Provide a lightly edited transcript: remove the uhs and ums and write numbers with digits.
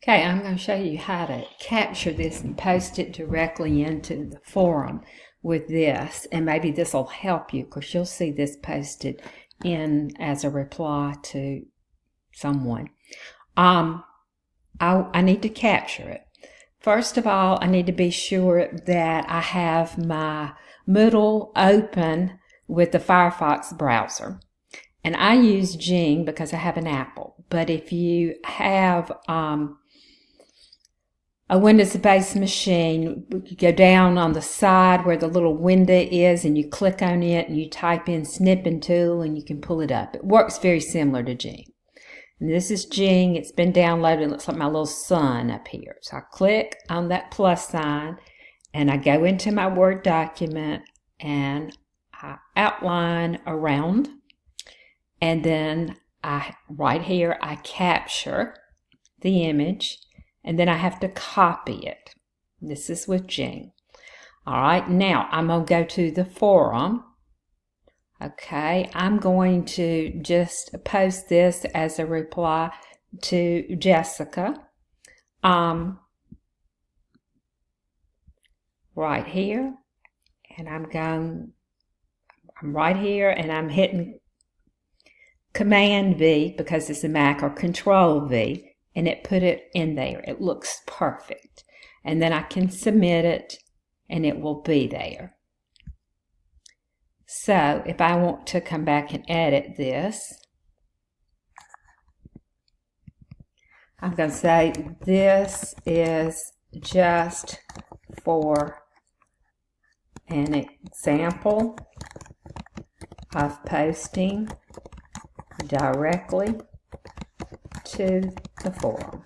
Okay, I'm going to show you how to capture this and post it directly into the forum with this, and maybe this will help you because you'll see this posted in as a reply to someone. I need to capture it. First of all, I need to be sure that I have my Moodle open with the Firefox browser. And I use Gene because I have an Apple. But if you have a Windows-based machine, you go down on the side where the little window is and you click on it and you type in snipping tool and you can pull it up. It works very similar to Gene. And this is Gene. It's been downloaded. It looks like my little sun up here. So I click on that plus sign and I go into my Word document and I outline around. And then right here, I capture the image, and then I have to copy it. This is with Gene. All right, now I'm going to go to the forum. Okay, I'm going to just post this as a reply to Jessica. Right here, and I'm right here, and I'm hitting Command V because it's a Mac, or Control V, and it put it in there. It looks perfect. And then I can submit it and it will be there. So if I want to come back and edit this, I'm going to say this is just for an example of posting directly to the forum.